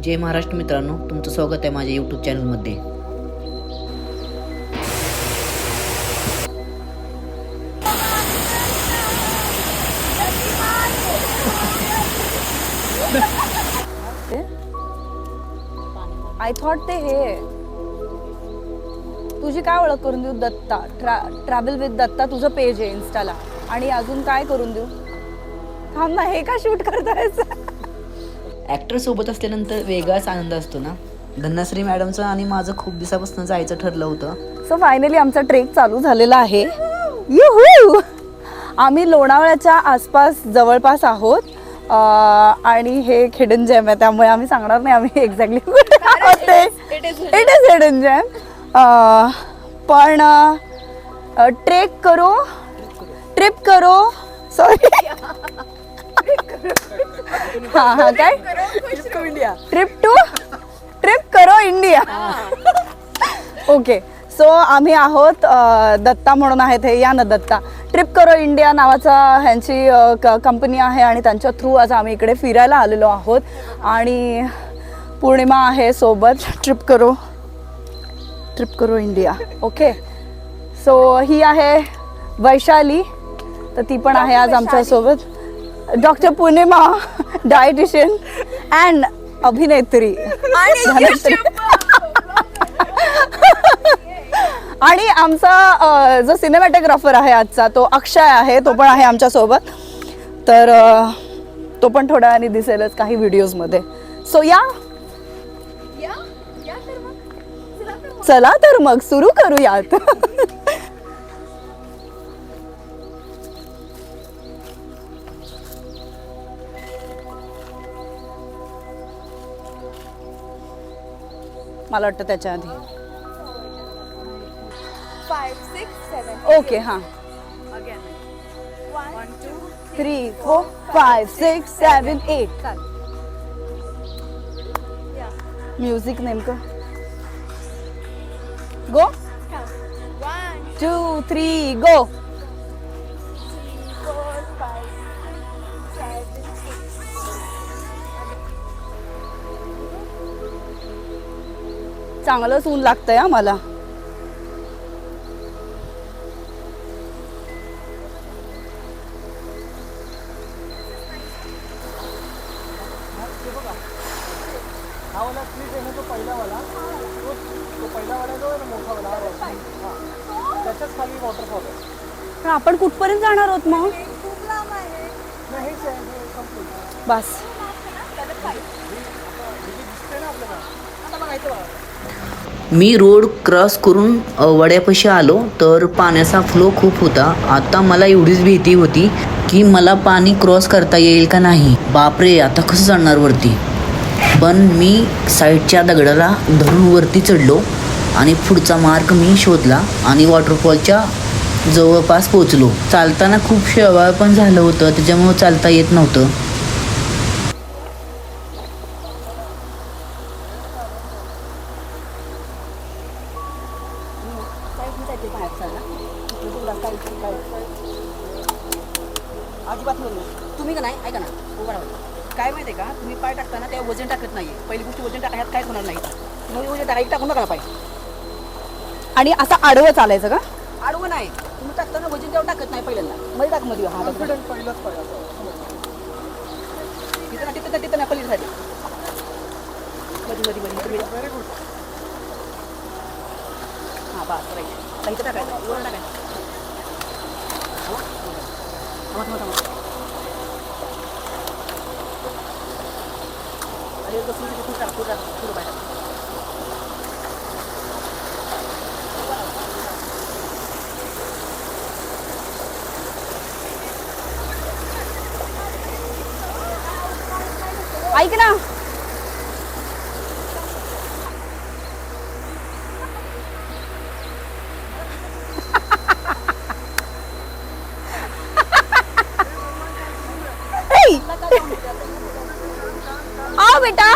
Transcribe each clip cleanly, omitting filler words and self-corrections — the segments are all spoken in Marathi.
जय महाराष्ट्र मित्रांनो, तुमचं स्वागत आहे माझ्या यूट्यूब चॅनलमध्ये. आय थॉट ते हे तुझी काय ओळख करून देऊ? दत्ता ट्रॅव्हल विथ दत्ता तुझं पेज आहे इन्स्टाला. आणि अजून काय करून देऊ? थांब ना, हे का शूट करतायस? ॲक्टर सोबत असल्यानंतर वेगळाच आनंद असतो ना. धन्यश्री मॅडमचं आणि माझं खूप दिवसापासून जायचं ठरलं होतं. सो फायनली आमचा ट्रेक चालू झालेला आहे. युहू! आम्ही लोणावळ्याच्या आसपास जवळपास आहोत आणि हे हिडन जेम आहे, त्यामुळे आम्ही सांगणार नाही आम्ही एक्झॅक्टली कुठे आहोत ते. इट इज हिडन जेम. पण ट्रेक करो सॉरी हां काय ट्रिप करो इंडिया. ओके, सो आम्ही आहोत दत्ता म्हणून आहेत हे, या ना दत्ता. ट्रिप करो इंडिया नावाचा ह्यांची कंपनी आहे आणि त्यांच्या थ्रू आज आम्ही इकडे फिरायला आलेलो आहोत. आणि पूर्णिमा आहे सोबत. ट्रिप करो इंडिया. ओके, सो ही आहे वैशाली, तर ती पण आहे आज आमच्यासोबत. डॉक्टर पूर्णिमा, डायटिशियन अँड अभिनेत्री. आणि आमचा जो सिनेमॅटोग्राफर आहे आजचा तो अक्षय आहे, तो पण आहे आमच्यासोबत. तर तो पण थोड्या वेळाने दिसेलच काही व्हिडिओजमध्ये. सो चला तर मग सुरू करूयात. मला वाटतं त्याच्या आधी 5, 6, 7. ओके हां 3, 4, 5, 6, 7, 8. म्युझिक नेमकं गो. 1, 2, 3 गो. 4, 5, 7, 6. चांगलंच ऊन लागतंय हा मला. पण आपण कुठपर्यंत जाणार आहोत मग? खूप लांब आहे. बस. मी रोड क्रॉस करून वड्यापाशी आलो तर पाण्याचा फ्लो खूप होता. आता मला एवढीच भीती होती की मला पाणी क्रॉस करता येईल का नाही. बापरे, आता कसं जाणार वरती. पण मी साईडच्या दगडाला धरून वरती चढलो आणि पुढचा मार्ग मी शोधला आणि वॉटरफॉलच्या जवळपास पोचलो. चालताना खूप शेवाळ पण झालं होतं, त्याच्यामुळं चालता येत नव्हतं. अजिबात तुम्ही का नाही, ऐका ना, उभा राहा. काय माहिती आहे का, तुम्ही पाय टाकताना त्या वजन टाकत नाही. पहिली गोष्ट वजन टाकायला काहीच होणार नाही. मग वजन टाकून नका पाय. आणि असं आडवं चालायचं का? आडवं नाही, तुम्ही टाकताना वजन तेव्हा टाकत नाही. पहिल्यांदा मध्ये टाक, मध्ये हा पहिलाच पाय तिथं ना पलीसाठी मध्ये तुम्ही व्हेरी गुड. हां बस राईट. इथं टाकायचं, वर टाकायचं. ऐक ना, आ बेटा.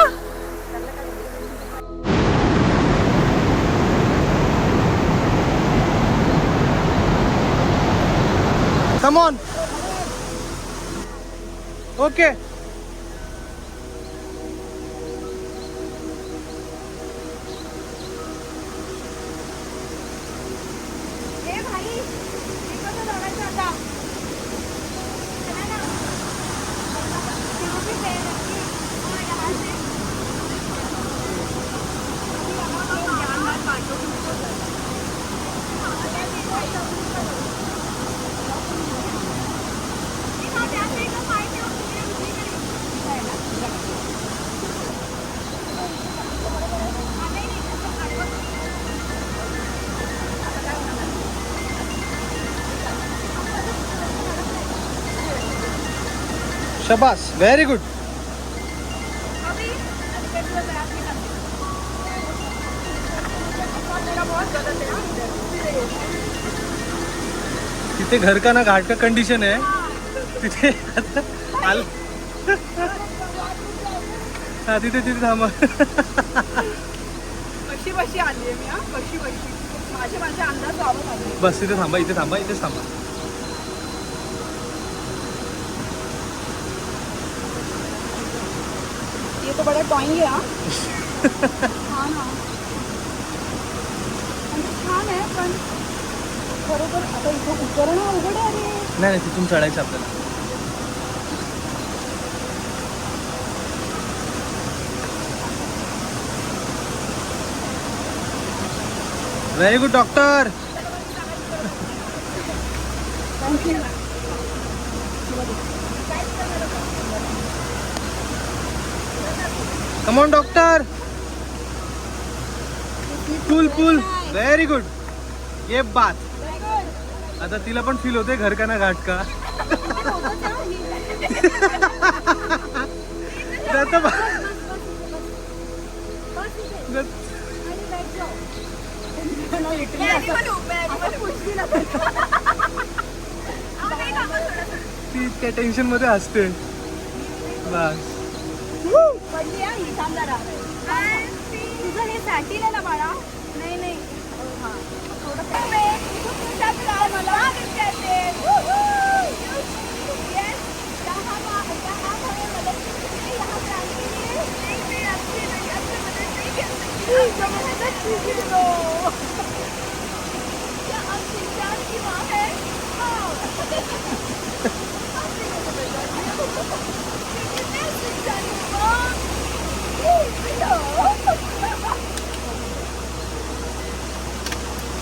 Come on. Okay. शाबाश, व्हेरी गुड. तिथे घर का ना घाट का कंडिशन आहे तिथे. आल हा तिथे थांबा. कशी बशी आली आहे मी, हा कशी बशी माझे अंदाज लावत आले. बस तिथे थांबा, इथेच थांबा. ये तो बड़ा ड्रॉइंग आहे हा. छान हा. म्हणजे छान आहे पण खरोखर आता इथं उतरणं अवघड आहे रे. नाही तिथून चढायचं आपल्याला. Very good doctor. Come on doctor. Pull. Very good. ये बात. आता तिला पण फील होते घर का ना घाट का. ती इतक्या टेन्शन मध्ये असते. बस तुझं हे सॅटिन आहे ना बाळा? नाही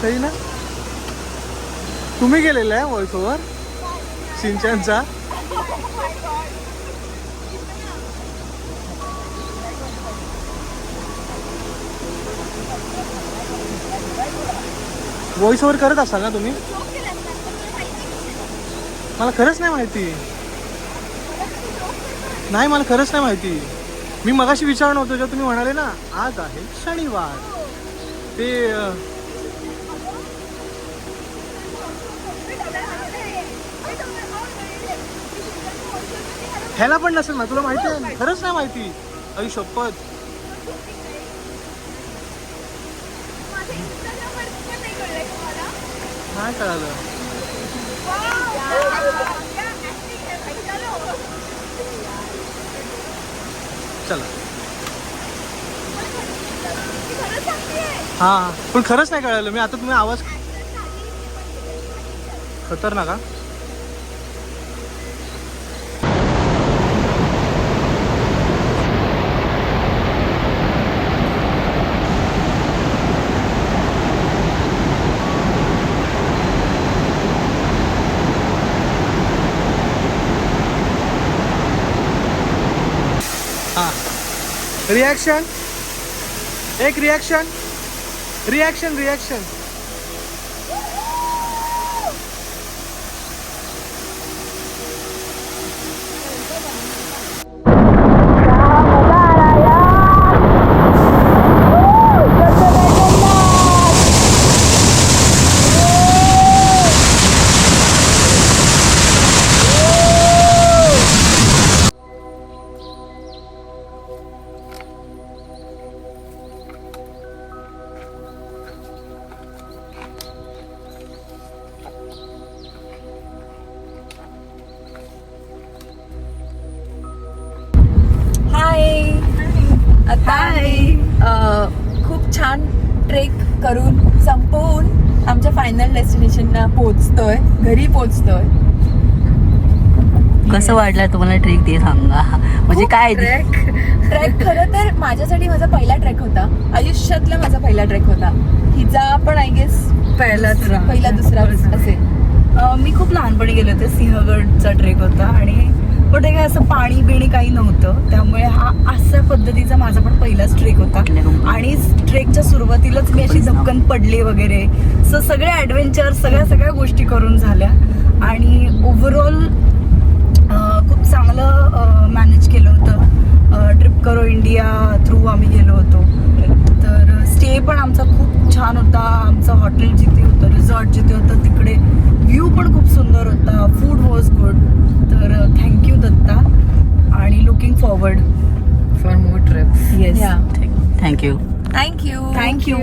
सही ना. तुम्ही गेलेला आहे व्हॉइस ओव्हर सिंचनचा. व्हॉइस ओव्हर करत असाल ना तुम्ही? मला खरंच नाही माहिती. मला खरंच नाही माहिती. मी मगाशी विचारणार होतो जेव्हा तुम्ही म्हणाले ना आज आहे शनिवार. ते ह्याला पण नसेल ना. तुला माहिती आहे? खरंच नाही माहिती. आई शपथ. नाही कळालं. चला. हा पण खरंच नाही कळालं. मी आता तुम्ही आवाज खतरनाक का. रिएक्शन. एक रिएक्शन. खूप छान ट्रेक करून संपवून आमच्या फायनल डेस्टिनेशनला पोहोचतोय, घरी पोहोचतोय. कसं वाटलं तुम्हाला ट्रेक ते सांगा. म्हणजे काय ट्रेक खरं तर माझ्यासाठी माझा पहिला ट्रेक होता. आयुष्यातला माझा पहिला ट्रेक होता. हिचा पण आय गेस पहिला दुसरा असेल. मी खूप लहानपणी गेले होते. सिंहगडचा ट्रेक होता आणि पण ते काय असं पाणी बिणी काही नव्हतं. त्यामुळे हा अशा पद्धतीचा माझा पण पहिलाच ट्रेक होता. आणि ट्रेकच्या सुरुवातीलाच मी अशी धपकन पडले वगैरे. सो सगळे ॲडव्हेंचर सगळ्या गोष्टी करून झाल्या आणि ओव्हरऑल खूप चांगला चांगलं मॅनेज केलं होतं. ट्रिप करो इंडिया थ्रू आम्ही गेलो होतो. तर स्टे पण आमचा खूप छान होता. आमचं हॉटेल जिथे होतं, रिसॉर्ट जिथे होतं, तिकडे व्ह्यू पण खूप सुंदर होता. Food was good. तर थँक्यू दत्ता आणि looking forward for more trips. Yes. Thank you. Thank you.